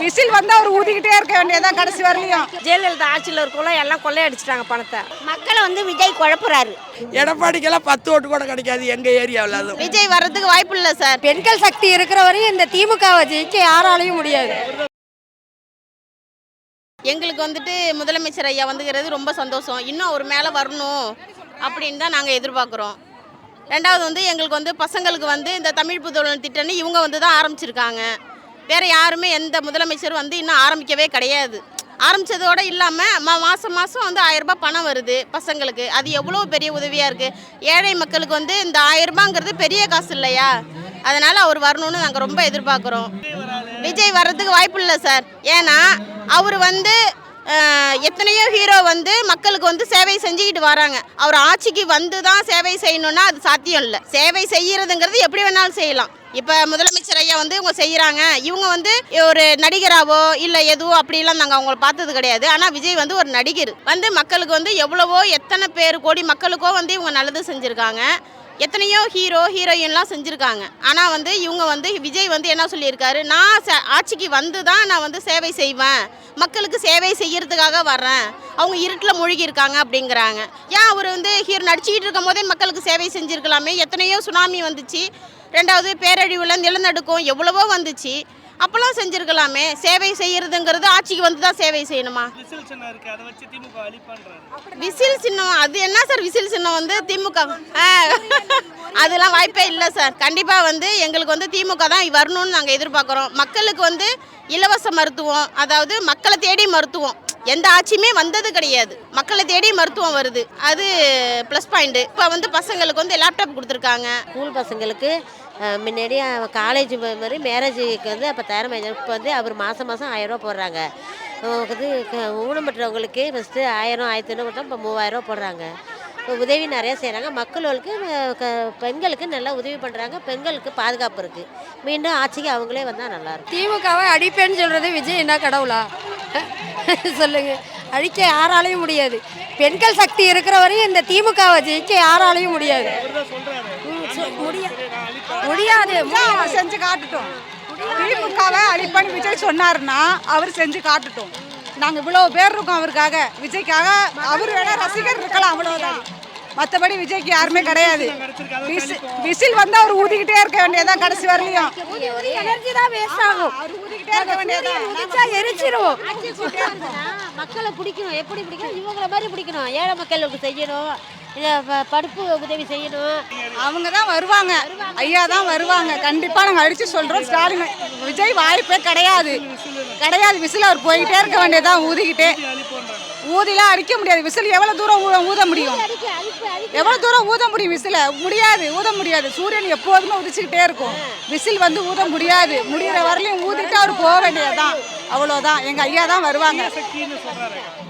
Whistle வந்து அவர் ஊதிக்கிட்டே இருக்க வேண்டியதான் கடைசி வரலையும். ஜெயலலிதா ஆட்சியில் இருக்கக்குள்ள எல்லாம் கொள்ளையடிச்சிட்டாங்க பணத்தை. மக்களை வந்து விஜய் குழப்புறாரு. எடப்பாடிக்கெல்லாம் 10 ஓட்டு கூட கிடைக்காது எங்க ஏரியாவில். அது விஜய் வர்றதுக்கு வாய்ப்பு இல்லை சார். பெண்கள் சக்தி இருக்கிற வரையும் இந்த திமுகவை ஜெயிக்க யாராலையும் முடியாது. எங்களுக்கு வந்துட்டு முதலமைச்சர் ஐயா வந்துக்கிறது ரொம்ப சந்தோஷம். இன்னும் அவர் மேலே வரணும் அப்படின்னு தான் நாங்கள் எதிர்பார்க்குறோம். ரெண்டாவது வந்து எங்களுக்கு வந்து பசங்களுக்கு வந்து இந்த தமிழ் புதல்வன் திட்டம்னு இவங்க வந்து தான் ஆரம்பிச்சிருக்காங்க. வேறு யாருமே எந்த முதலமைச்சரும் வந்து இன்னும் ஆரம்பிக்கவே கிடையாது. ஆரம்பித்ததோடு இல்லாமல் மாதம் வந்து 1000 ரூபாய் பணம் வருது பசங்களுக்கு. அது எவ்வளோ பெரிய உதவியாக இருக்குது. ஏழை மக்களுக்கு வந்து இந்த 1000 ரூபாங்கிறது பெரிய காசு இல்லையா? அதனால் அவர் வரணும்னு நாங்கள் ரொம்ப எதிர்பார்க்குறோம். விஜய் வர்றதுக்கு வாய்ப்பு இல்லை சார். ஏன்னா அவர் வந்து எத்தனையோ ஹீரோ வந்து மக்களுக்கு வந்து சேவை செஞ்சுக்கிட்டு வராங்க. அவர் ஆட்சிக்கு வந்து தான் சேவை செய்யணும்னா அது சாத்தியம் இல்லை. சேவை செய்யறதுங்கிறது எப்படி வேணாலும் செய்யலாம். இப்போ முதலமைச்சர் ஐயா வந்து இவங்க செய்கிறாங்க. இவங்க வந்து ஒரு நடிகராவோ இல்லை எதுவோ அப்படிலாம் நாங்கள் அவங்கள பார்த்தது கிடையாது. ஆனால் விஜய் வந்து ஒரு நடிகர் வந்து மக்களுக்கு வந்து எவ்வளவோ எத்தனை பேர் கோடி மக்களுக்கோ வந்து இவங்க நல்லது செஞ்சுருக்காங்க. எத்தனையோ ஹீரோயின்லாம் செஞ்சுருக்காங்க. ஆனால் வந்து இவங்க வந்து விஜய் வந்து என்ன சொல்லியிருக்காரு, நான் ஆட்சிக்கு வந்து தான் நான் வந்து சேவை செய்வேன், மக்களுக்கு சேவை செய்யறதுக்காக வர்றேன், அவங்க இருட்டில் மூழ்கி இருக்காங்க அப்படிங்கிறாங்க. ஏன் அவர் வந்து நடிச்சுக்கிட்டு இருக்கும் போதே மக்களுக்கு சேவை செஞ்சுருக்கலாமே? எத்தனையோ சுனாமி வந்துச்சு, ரெண்டாவது பேரழிவுல நிலநடுக்கம் எவ்வளவோ வந்துச்சு, அப்போல்லாம் செஞ்சுருக்கலாமே. சேவை செய்யறதுங்கிறது ஆட்சிக்கு வந்து தான் சேவை செய்யணுமா? விசில் சின்னம் அது என்ன சார்? விசில் சின்னம் வந்து திமுக அதெல்லாம் வாய்ப்பே இல்லை சார். கண்டிப்பாக வந்து எங்களுக்கு வந்து திமுக தான் வரணும்னு நாங்கள் எதிர்பார்க்குறோம். மக்களுக்கு வந்து இலவச மருத்துவம், அதாவது மக்களை தேடி மருத்துவம் எந்த ஆட்சியுமே வந்தது கிடையாது. மக்களை தேடி மருத்துவம் வருது, அது ப்ளஸ் பாயிண்ட்டு. இப்போ வந்து பசங்களுக்கு வந்து லேப்டாப் கொடுத்துருக்காங்க. ஸ்கூல் பசங்களுக்கு முன்னாடி காலேஜ் மாதிரி மேரேஜுக்கு வந்து 10,000. இப்போ வந்து அவர் மாதம் 1000 ரூபா போடுறாங்க. வந்து ஊனமுற்றவங்களுக்கு ஃபஸ்ட்டு 1000 1500 கொடுத்தா இப்போ 3000 ரூபா போடுறாங்க. உதவி நிறையா செய்கிறாங்க. மக்களுக்கு பெண்களுக்கு நல்லா உதவி பண்ணுறாங்க. பெண்களுக்கு பாதுகாப்பு இருக்குது. மீண்டும் ஆட்சிக்கு அவங்களே வந்தால் நல்லாயிருக்கும். திமுகவை அடிப்பேன்னு சொல்கிறது விஜய் என்ன கடவுளா சொல்லுங்க? அழிக்க யாராலையும் முடியாது. பெண்கள் சக்தி இருக்கிற வரையும் இந்த திமுகவை ஜெயிக்க யாராலையும் முடியாது. முடியாது. செஞ்சு காட்டுட்டோம். திமுகவை அழிப்பன்னு விஜய் சொன்னாருன்னா அவர் செஞ்சு காட்டுட்டோம். நாங்கள் இவ்வளோ பேர் இருக்கோம் அவருக்காக, விஜய்க்காக. அவர் வேணா ரசிகர் இருக்கலாம், அவ்வளோதான். மற்றபடி விஜய்க்கு யாருமே கிடையாது. விசில் வந்து அவர் ஊதிக்கிட்டே இருக்க வேண்டியதான் கடைசி வரலையும். எனர்ஜி தான் வேஸ்ட் ஆகும். ஊதிக்கிட்டே இருக்க வேண்டியதான். எரிச்சிருவோம். மக்களை பிடிக்கணும். எப்படி பிடிக்கணும்? இவங்களை மாதிரி பிடிக்கணும். ஏழை மக்களுக்கு செய்யணும், படிப்பு உதவி செய்யணும். அவங்க தான் வருவாங்க, ஐயா தான் வருவாங்க. கண்டிப்பாக நாங்கள் அடித்து சொல்கிறோம். ஸ்டாலின் விஜய் வாய்ப்பே கிடையாது. விசில் அவர் போய்கிட்டே இருக்க வேண்டியதான் ஊதிக்கிட்டே. ஊதிலாம் அடிக்க முடியாது. விசில் எவ்வளோ தூரம் ஊத முடியும்? எவ்வளோ தூரம் ஊத முடியும்? விசில ஊத முடியாது. சூரியன் எப்போதுமே உதிச்சுக்கிட்டே இருக்கும். விசில் வந்து ஊத முடியாது. முடிகிற வரலையும் ஊதிட்டு அவர் போக வேண்டியதுதான், அவ்வளோதான். எங்கள் ஐயா தான் வருவாங்க.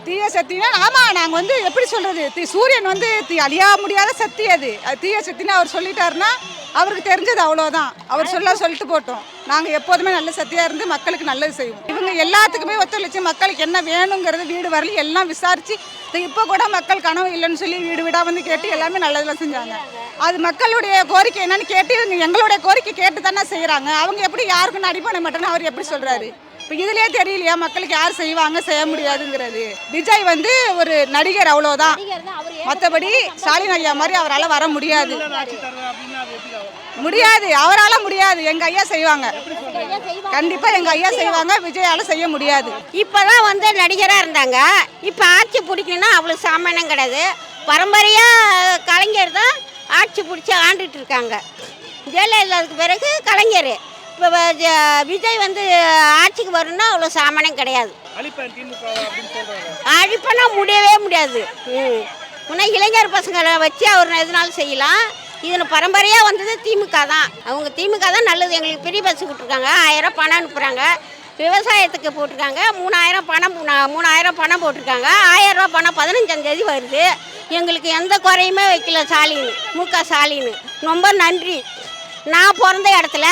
தீய சக்தினா ஆமாம், நாங்கள் வந்து எப்படி சொல்கிறது, சூரியன் வந்து அழியா முடியாத சக்தி. அது தீய சக்தின்னு அவர் சொல்லிட்டாருன்னா அவருக்கு தெரிஞ்சது அவ்வளோதான். அவர் சொல்லிட்டு போட்டோம். நாங்கள் எப்போதுமே நல்ல சக்தியாக இருந்து மக்களுக்கு நல்லது செய்வோம். இவங்க எல்லாத்துக்குமே ஒத்துழைச்சி மக்களுக்கு என்ன வேணுங்கிறது வீடு வரலையும் எல்லாம் விசாரித்து, இப்போ கூட மக்கள் கனவு இல்லைன்னு சொல்லி வீடு வீடாக வந்து கேட்டு எல்லாமே நல்லதெல்லாம் செஞ்சாங்க. அது மக்களுடைய கோரிக்கை என்னன்னு கேட்டு இவங்க எங்களுடைய கோரிக்கை கேட்டு தானே செய்கிறாங்க. அவங்க எப்படி யாருக்குன்னு அடிப்படை மாட்டேன்னு அவர் எப்படி சொல்கிறாரு? இப்போ இதுலேயே தெரியலையா மக்களுக்கு யார் செய்வாங்க செய்ய முடியாதுங்கிறது? விஜய் வந்து ஒரு நடிகர், அவ்வளோதான். மற்றபடி ஸ்டாலின் ஐயா மாதிரி அவரால் வர முடியாது. அவரால் முடியாது. எங்கள் ஐயா செய்வாங்க, கண்டிப்பாக எங்கள் ஐயா செய்வாங்க. விஜயால் செய்ய முடியாது. இப்போதான் வந்து நடிகராக இருந்தாங்க. இப்போ ஆட்சி பிடிக்கணும்னா அவ்வளோ சாமானியம் கிடையாது. பரம்பரையாக கலைஞர் தான் ஆட்சி பிடிச்சி ஆண்டுட்டு இருக்காங்க. ஜெயலலிதாவுக்கு பிறகு கலைஞர். இப்போ விஜய் வந்து ஆட்சிக்கு வரணும்னா அவ்வளோ சாமானியம் கிடையாது. அழிப்பனா முடியவே முடியாது. இன்னும் இளைஞர் பசங்களை வச்சு அவர் எதுனாலும் செய்யலாம். இதில் பரம்பரையாக வந்தது திமுக தான். அவங்க திமுக தான் நல்லது. எங்களுக்கு பெரிய பஸ் விட்டுருக்காங்க. 1000 பணம் அனுப்புகிறாங்க. விவசாயத்துக்கு போட்டிருக்காங்க. 3000 பணம் போட்டிருக்காங்க. 1000 ரூபா பணம் 15ஆம் தேதி வருது. எங்களுக்கு எந்த குறையுமே வைக்கல ஸ்டாலின், முக ஸ்டாலின். ரொம்ப நன்றி. நான் பிறந்த இடத்துல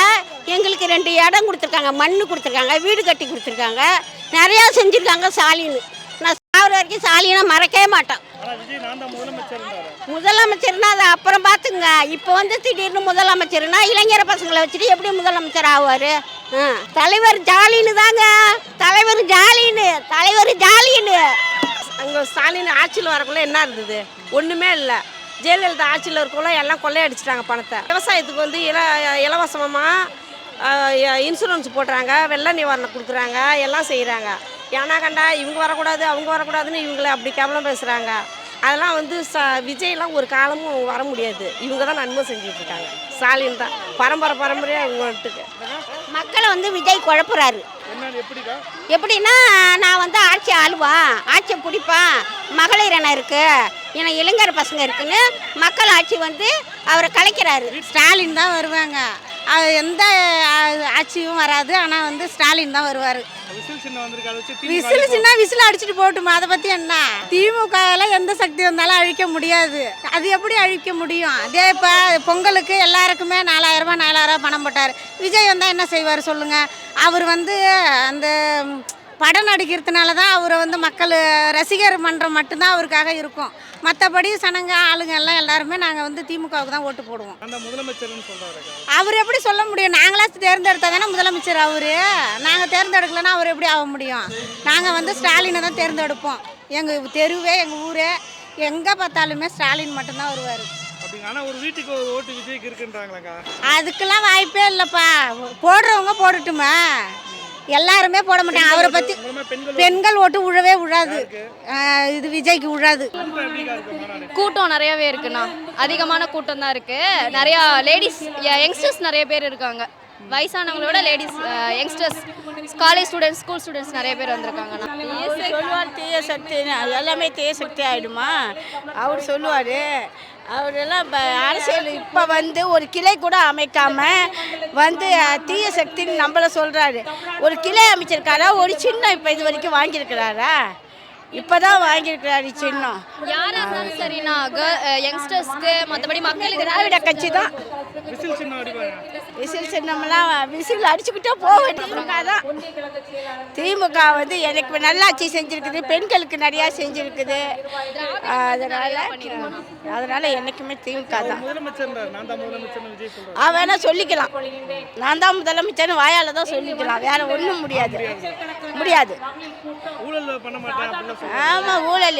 எங்களுக்கு 2 இடம் கொடுத்துருக்காங்க, மண் கொடுத்துருக்காங்க, வீடு கட்டி கொடுத்துருக்காங்க, நிறையா செஞ்சுருக்காங்க ஸ்டாலின். நான் சாகிற வரைக்கும் ஸ்டாலினை மறக்கவே மாட்டேன். முதலமைச்சர்னா அதை அப்புறம் பார்த்துங்க. இப்போ வந்து திடீர்னு முதலமைச்சர்னா இளைஞர் பசங்களை வச்சுட்டு எப்படி முதலமைச்சர் ஆவார்? தலைவர் ஸ்டாலின் தாங்க. ஜாலின்னு தலைவர் ஜாலின்னு. அங்கே ஸ்டாலின் ஆட்சியில் வரக்குள்ள என்ன இருந்தது? ஒன்றுமே இல்லை. ஜெயலலிதா ஆட்சியில் இருக்கக்குள்ள எல்லாம் கொள்ளையடிச்சிட்டாங்க பணத்தை. விவசாயத்துக்கு வந்து இலவசமாக இன்சூரன்ஸ் போடுறாங்க, வெள்ள நிவாரணம் கொடுக்குறாங்க, எல்லாம் செய்கிறாங்க. ஏன்னா கண்டா இவங்க வரக்கூடாது அவங்க வரக்கூடாதுன்னு இவங்களை அப்படி கேவலம் பேசுகிறாங்க. அதெல்லாம் வந்து விஜய்லாம் ஒரு காலமும் வர முடியாது. இவங்க தான் நன்மை செஞ்சுட்டு இருக்காங்க. ஸ்டாலின் தான் பரம்பரையாக இவங்கட்டுக்கு மக்களை வந்து விஜய் குழப்புறாரு. எப்படின்னா நான் வந்து ஆட்சி ஆளுவான், ஆட்சியை பிடிப்பான், மகளிர் என்ன இருக்கு, ஏன்னா இளைஞர் பசங்க இருக்குன்னு மக்கள் ஆட்சி வந்து அவரை கலைக்கிறாரு. ஸ்டாலின் தான் வருவாங்க. அது எந்த ஆட்சியும் வராது, ஆனால் வந்து ஸ்டாலின் தான் வருவார். விசில் அடிச்சுட்டு போட்டுமா, அதை பற்றி என்ன? திமுகவில் எந்த சக்தி வந்தாலும் அழிக்க முடியாது. அது எப்படி அழிக்க முடியும்? அதே இப்போ பொங்கலுக்கு எல்லாருக்குமே 4000 பணம் போட்டார். விஜய் வந்தால் என்ன செய்வார் சொல்லுங்கள்? அவர் வந்து அந்த படம் நடிக்கிறதுனால தான் அவரை வந்து மக்கள் ரசிகர் மன்றம் மட்டும்தான் அவருக்காக இருக்கும். மற்றபடி சனங்க ஆளுங்க எல்லாம் எல்லாருமே நாங்கள் வந்து திமுகவுக்கு தான் ஓட்டு போடுவோம். அவர் எப்படி சொல்ல முடியும்? நாங்களாம் தேர்ந்தெடுத்தா தானே முதலமைச்சர் அவர். நாங்கள் தேர்ந்தெடுக்கலன்னா அவர் எப்படி ஆக முடியும்? நாங்கள் வந்து ஸ்டாலினை தான் தேர்ந்தெடுப்போம். எங்கள் தெருவே எங்கள் ஊரே எங்கே பார்த்தாலுமே ஸ்டாலின் மட்டும்தான் வருவார். அதுக்கெல்லாம் வாய்ப்பே இல்லைப்பா. போடுறவங்க போடட்டுமா, எல்லாருமே போட மாட்டாங்க. அவரை பற்றி பெண்கள் ஓட்டு விழாது. இது விஜய்க்கு விழாது. கூட்டம் நிறையவே இருக்குண்ணா, அதிகமான கூட்டம் தான் இருக்கு. நிறையா லேடிஸ் யங்ஸ்டர்ஸ் நிறைய பேர் இருக்காங்க. வயசானவங்களோட ladies youngsters, college students, school students நிறைய பேர் வந்திருக்காங்கண்ணா. சொல்லுவார் தீய சக்தி, எல்லாமே தீய சக்தி ஆகிடுமா அவர் சொல்லுவார். அவரெல்லாம் இப்போ அரசியல் இப்போ வந்து ஒரு கிளை கூட அமைக்காமல் வந்து தீய சக்தின்னு நம்மள சொல்கிறாரு. ஒரு கிளை அமைச்சிருக்காரா? ஒரு சின்னம் இப்போ இது வரைக்கும் வாங்கியிருக்கிறாரா? இப்போ தான் வாங்கியிருக்கிறாரு சின்னம். யாராக இருந்தாலும் சரிண்ணா, யங்ஸ்டர்ஸ்க்கு மற்றபடி மக்களுக்கு திராவிட கட்சி தான். விசில் சின்னம்லாம் விசில் அடிச்சுக்கிட்டே போக திமுக தான். திமுக வந்து எனக்கு நல்லாட்சி செஞ்சுருக்குது, பெண்களுக்கு நிறையா செஞ்சுருக்குது. அதனால் என்றைக்குமே திமுக தான். வேணா சொல்லிக்கலாம், நான் தான் முதலமைச்சர்னு வாயால் தான் சொல்லிக்கலாம். வேற ஒன்றும் முடியாது. ஆமாம், ஊழல்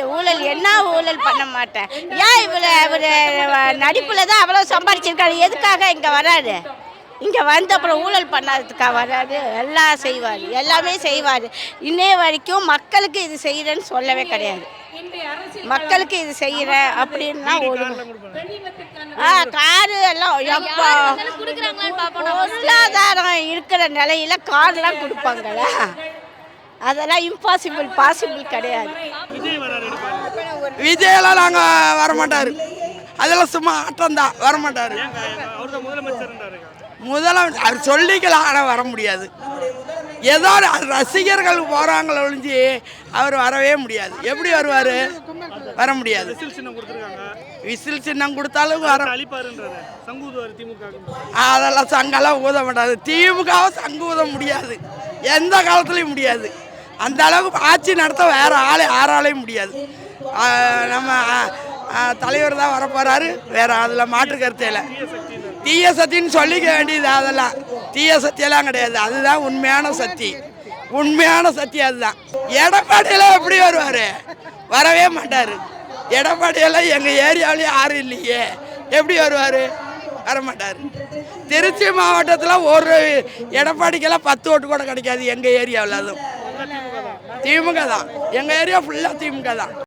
என்ன ஊழல் பண்ண மாட்டேன். ஏன் இவர் நடிப்பில் தான் அவ்வளோ சம்பாதிச்சிருக்காரு. எதுக்காக இங்கே வராரு? இங்கே வந்து அப்புறம் ஊழல் பண்ணாததுக்காக வராது. எல்லாம் செய்வார், எல்லாமே செய்வார். இன்னைய வரைக்கும் மக்களுக்கு இது செய்கிறேன்னு சொல்லவே கிடையாது. மக்களுக்கு இது செய்கிறேன் அப்படின்னா ஒரு காரு எல்லாம் எப்போ பொருளாதாரம் இருக்கிற நிலையில கார்லாம் கொடுப்பாங்களா? அதெல்லாம் பாசிபிள் கிடையாது. விஜயெல்லாம் நாங்கள் வரமாட்டார். அதெல்லாம் சும்மா ஆட்டம் தான், வரமாட்டார். அவர் சொல்லிக்கலாம், ஆனால் வர முடியாது. ஏதோ ரசிகர்கள் போகிறாங்கள ஒழிஞ்சு அவர் வரவே முடியாது. எப்படி வருவார்? வர முடியாது. விசில் சின்னம் கொடுத்தாலும் அதெல்லாம் சங்கெல்லாம் ஊத மாட்டாது. திமுகவை சங்கு ஊத முடியாது, எந்த காலத்துலையும் முடியாது. அந்த அளவுக்கு ஆட்சி நடத்த வேற யாராலையும் முடியாது. நம்ம தலைவர் தான் வரப்போறாரு, வேற அதில் மாற்று கருத்தே இல்லை. தீய சக்தின்னு சொல்லிக்க வேண்டியது, அதெல்லாம் தீய சக்தியெல்லாம் கிடையாது. அதுதான் உண்மையான சக்தி அதுதான். எடப்பாடியெல்லாம் எப்படி வருவார்? வரவே மாட்டார். எடப்பாடியெல்லாம் எங்கள் ஏரியாவிலேயே யாரும் இல்லையே, எப்படி வருவார்? வரமாட்டார். திருச்சி மாவட்டத்தில் ஒரு எடப்பாடிக்கெல்லாம் 10 ஓட்டு கூட கிடைக்காது எங்கள் ஏரியாவில். அதுவும் திமுக தான். எங்கள் ஏரியா ஃபுல்லாக திமுக தான்.